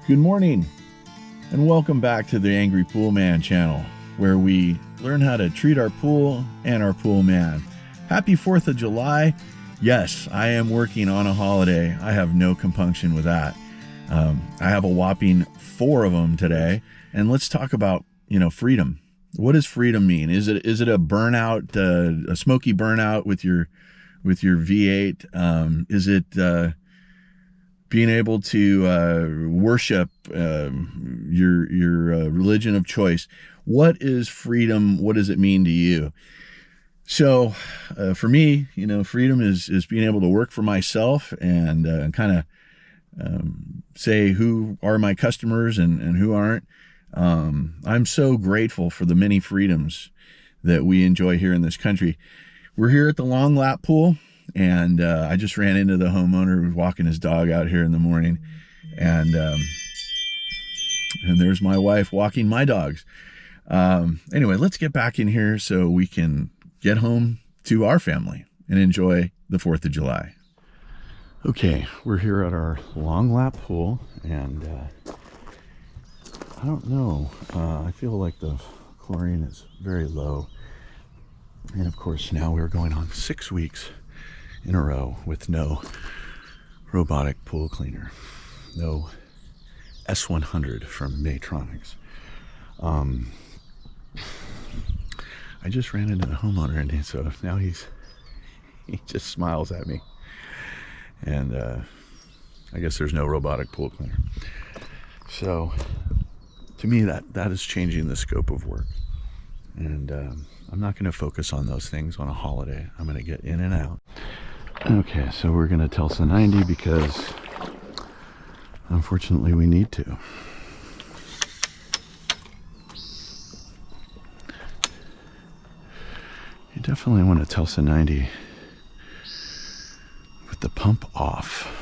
Good morning, and welcome back to the Angry Poolman channel, where we learn how to treat our pool and our pool man. Happy 4th of July. Yes, I am working on a holiday. I have no compunction with that. I have a whopping 4 of them today, and let's talk about, freedom. What does freedom mean? Is it a burnout, a smoky burnout with your V8? Is it being able to worship your religion of choice? What is freedom? What does it mean to you? So for me, freedom is being able to work for myself and kind of say who are my customers and who aren't. I'm so grateful for the many freedoms that we enjoy here in this country. We're here at the Long Lap Pool. And I just ran into the homeowner who was walking his dog out here in the morning. And there's my wife walking my dogs. Anyway, let's get back in here so we can get home to our family and enjoy the 4th of July. Okay, we're here at our Long Lap Pool. And I don't know. I feel like the chlorine is very low. And of course, now we're going on 6 weeks in a row with no robotic pool cleaner, no S100 from Maytronics. I just ran into the homeowner, and so now he just smiles at me, and I guess there's no robotic pool cleaner. So to me, that is changing the scope of work, and I'm not going to focus on those things on a holiday. I'm going to get in and out. Okay, so we're going to Tulsa 90 because unfortunately we need to. You definitely want to Tulsa 90 with the pump off.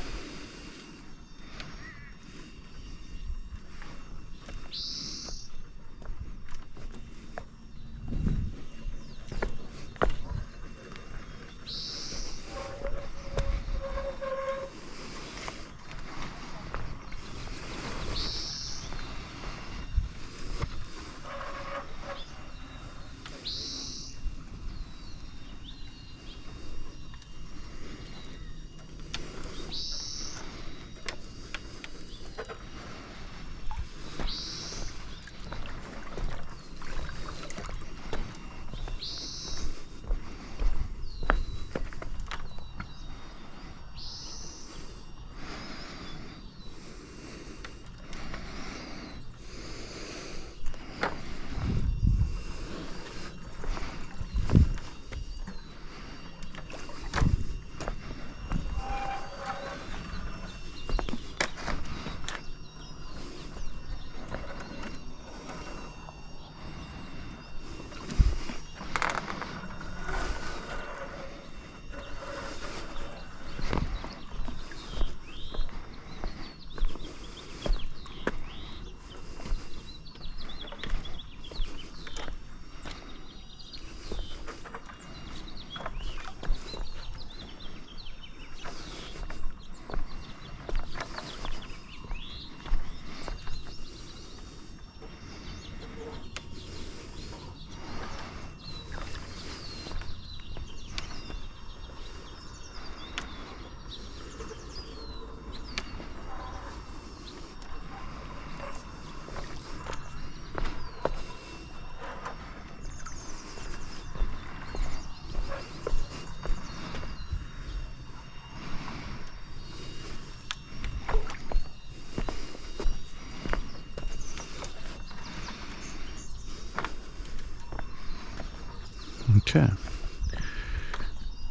Okay,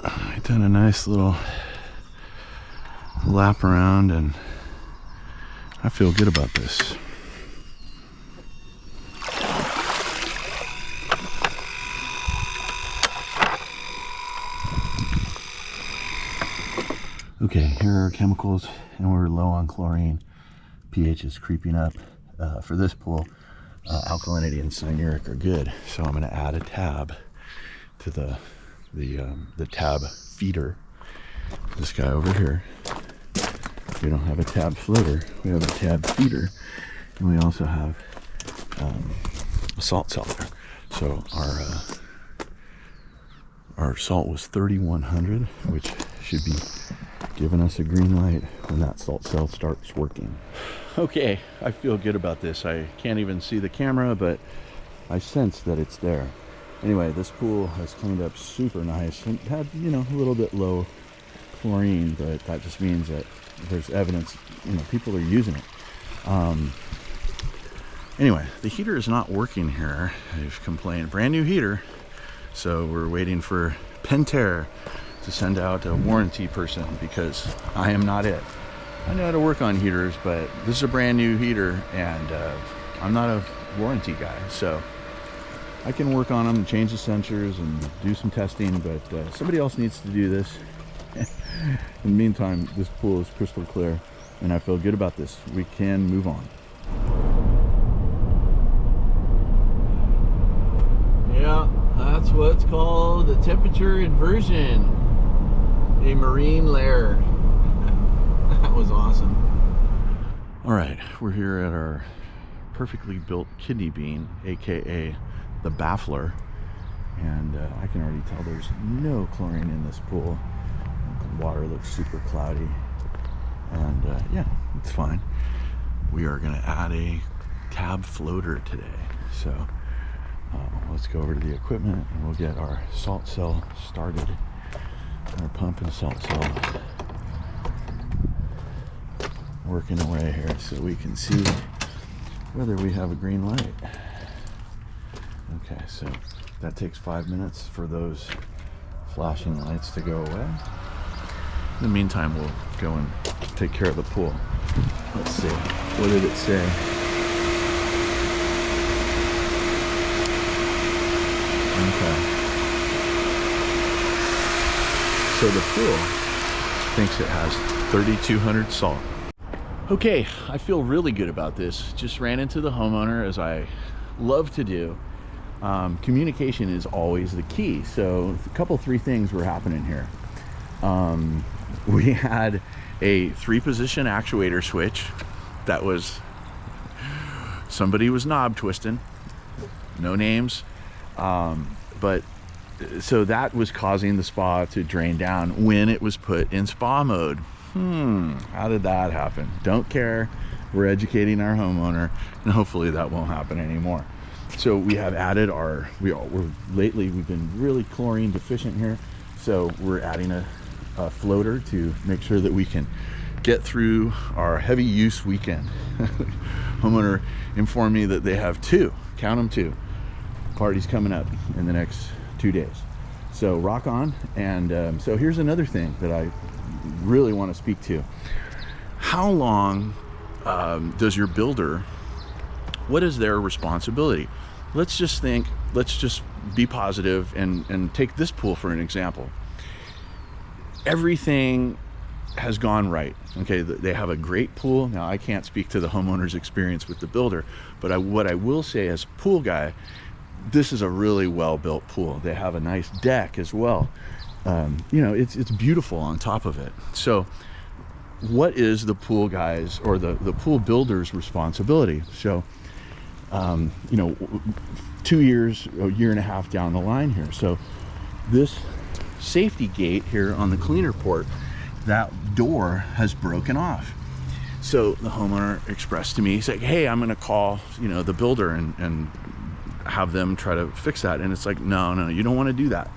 I done a nice little lap around and I feel good about this. Okay, here are our chemicals, and we're low on chlorine. pH is creeping up. For this pool, alkalinity and cyanuric are good, so I'm going to add a tab to the tab feeder. This guy over here, We don't have a tab floater, we have a tab feeder, and we also have a salt cellar. So our salt was 3,100, which should be giving us a green light when that salt cell starts working. Okay, I feel good about this. I can't even see the camera, but I sense that it's there. Anyway, this pool has cleaned up super nice and had, you know, a little bit low chlorine, but that just means that there's evidence, you know, people are using it. Anyway, the heater is not working here. I've complained. Brand new heater. So we're waiting for Pentair to send out a warranty person because I am not it. I know how to work on heaters, but this is a brand new heater and I'm not a warranty guy. So I can work on them and change the sensors and do some testing, but somebody else needs to do this. In the meantime, this pool is crystal clear and I feel good about this. We can move on. Yeah, that's what's called a temperature inversion, a marine layer. That was awesome. All right, we're here at our perfectly built kidney bean, aka the baffler, and I can already tell there's no chlorine in this pool. The water looks super cloudy, and yeah, it's fine. We are going to add a tab floater today, so let's go over to the equipment and we'll get our salt cell started. Our pump and salt cell working away here so we can see whether we have a green light. Okay, so that takes 5 minutes for those flashing lights to go away. In the meantime, we'll go and take care of the pool. Let's see, what did it say? Okay. So the pool thinks it has 3,200 salt. Okay, I feel really good about this. Just ran into the homeowner, as I love to do. Communication is always the key. So three things were happening here. We had a 3-position actuator switch that was, somebody was knob twisting, no names. But so that was causing the spa to drain down when it was put in spa mode. How did that happen? Don't care. We're educating our homeowner, and hopefully that won't happen anymore. So we have added lately we've been really chlorine deficient here, so we're adding a floater to make sure that we can get through our heavy use weekend. Homeowner informed me that they have 2, count them 2 parties coming up in the next 2 days. So rock on. And so here's another thing that I really want to speak to. How long does your builder, what is their responsibility? Let's just be positive and take this pool for an example. Everything has gone right. Okay, they have a great pool. Now I can't speak to the homeowner's experience with the builder, but what I will say as a pool guy, this is a really well-built pool. They have a nice deck as well. You know, it's beautiful on top of it. So what is the pool guys or the pool builder's responsibility? So you know, 2 years, a year and a half down the line here. So this safety gate here on the cleaner port, that door has broken off. So the homeowner expressed to me, he's like, hey, I'm gonna call, you know, the builder and have them try to fix that. And it's like, no, you don't want to do that.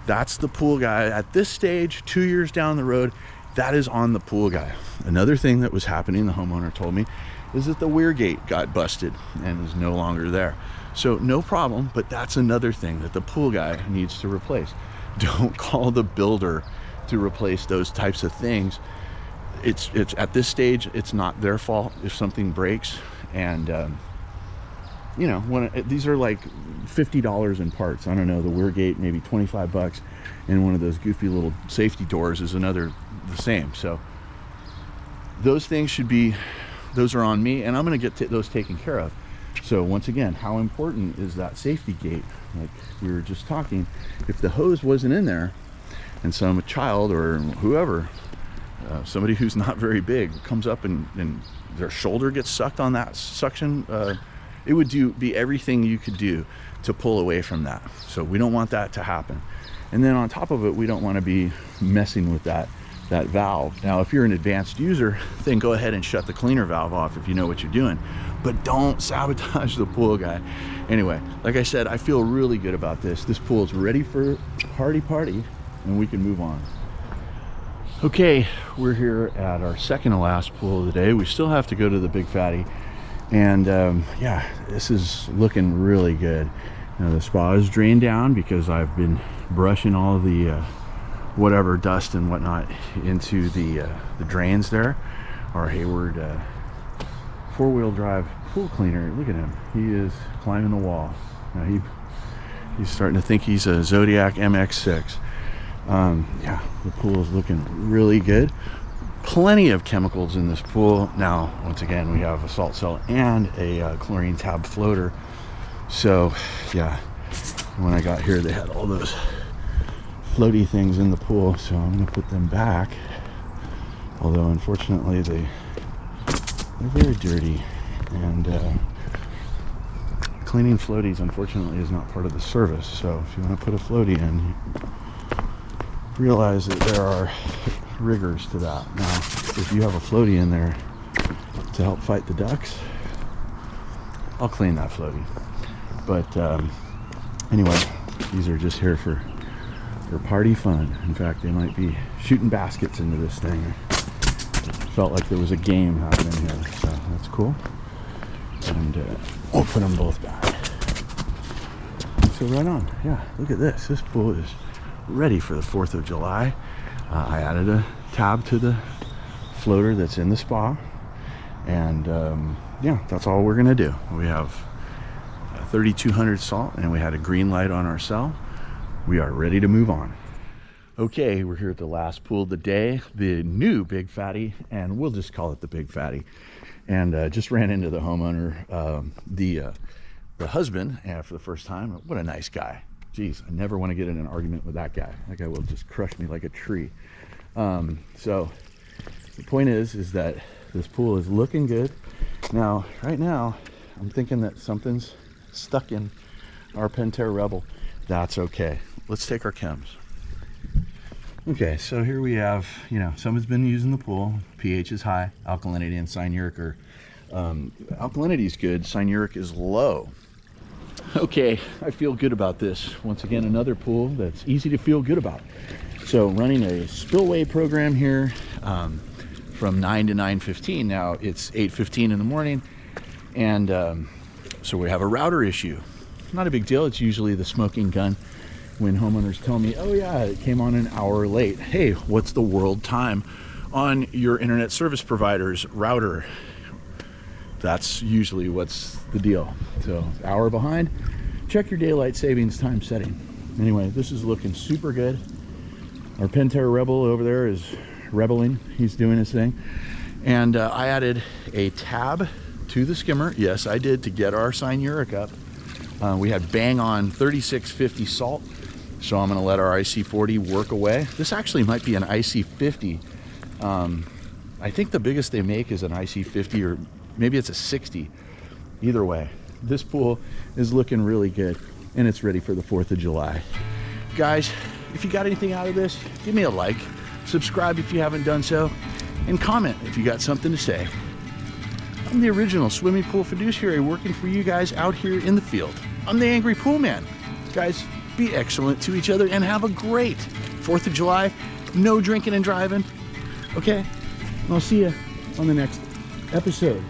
That's the pool guy at this stage. 2 years down the road, that is on the pool guy. Another thing that was happening, the homeowner told me, is that the weir gate got busted and is no longer there. So no problem, but that's another thing that the pool guy needs to replace. Don't call the builder to replace those types of things. It's at this stage, it's not their fault if something breaks. And you know, these are like $50 in parts. I don't know, the weir gate maybe 25 bucks, and one of those goofy little safety doors is another the same. So those things those are on me, and I'm going to get those taken care of. So once again, how important is that safety gate? Like we were just talking, if the hose wasn't in there and some child or whoever somebody who's not very big comes up and their shoulder gets sucked on that suction, it would be everything you could do to pull away from that. So we don't want that to happen. And then on top of it, we don't want to be messing with that valve. Now, if you're an advanced user, then go ahead and shut the cleaner valve off if you know what you're doing, but don't sabotage the pool, guy. Anyway, like I said, I feel really good about this. This pool is ready for party, and we can move on. Okay, we're here at our second to last pool of the day. We still have to go to the Big Fatty, and yeah, this is looking really good. Now, the spa is drained down because I've been brushing all of the whatever dust and whatnot into the drains there. Our Hayward four-wheel drive pool cleaner, look at him, he is climbing the wall. Now he's starting to think he's a Zodiac MX-6. Yeah, the pool is looking really good. Plenty of chemicals in this pool. Now, once again, we have a salt cell and a chlorine tab floater. So yeah, when I got here, they had all those floaty things in the pool, so I'm going to put them back. Although, unfortunately, they're very dirty, and cleaning floaties, unfortunately, is not part of the service. So if you want to put a floaty in, realize that there are rigors to that. Now, if you have a floaty in there to help fight the ducks, I'll clean that floaty. But anyway, these are just here for party fun. In fact, they might be shooting baskets into this thing. Felt like there was a game happening here, so that's cool. And we'll put them both back. So right on. Yeah, look at this. This pool is ready for the 4th of July. I added a tab to the floater that's in the spa, and yeah, that's all we're gonna do. We have 3,200 salt, and we had a green light on our cell. We are ready to move on. Okay, we're here at the last pool of the day, the new Big Fatty, and we'll just call it the Big Fatty. And just ran into the homeowner, the husband, for the first time. What a nice guy. Geez, I never want to get in an argument with that guy. That guy will just crush me like a tree. So the point is that this pool is looking good. Now, right now, I'm thinking that something's stuck in our Pentair Rebel. That's okay. Let's take our chems. Okay, so here we have, someone's been using the pool. pH is high. Alkalinity and cyanuric are, alkalinity is good. Cyanuric is low. Okay, I feel good about this. Once again, another pool that's easy to feel good about. So running a spillway program here from 9 to 9:15. Now it's 8:15 in the morning, and so we have a router issue. Not a big deal. It's usually the smoking gun when homeowners tell me, oh yeah, it came on an hour late. Hey, what's the world time on your internet service provider's router? That's usually what's the deal. So hour behind. Check your daylight savings time setting. Anyway, this is looking super good. Our Pentair Rebel over there is rebelling. He's doing his thing. And I added a tab to the skimmer. Yes, I did, to get our cyanuric up. We had bang on 3650 salt. So I'm gonna let our IC40 work away. This actually might be an IC50. I think the biggest they make is an IC50, or maybe it's a 60. Either way, this pool is looking really good, and it's ready for the 4th of July. Guys, if you got anything out of this, give me a like, subscribe if you haven't done so, and comment if you got something to say. I'm the original swimming pool fiduciary working for you guys out here in the field. I'm the Angry Pool Man. Guys, be excellent to each other and have a great 4th of July. No drinking and driving. Okay? I'll see you on the next episode.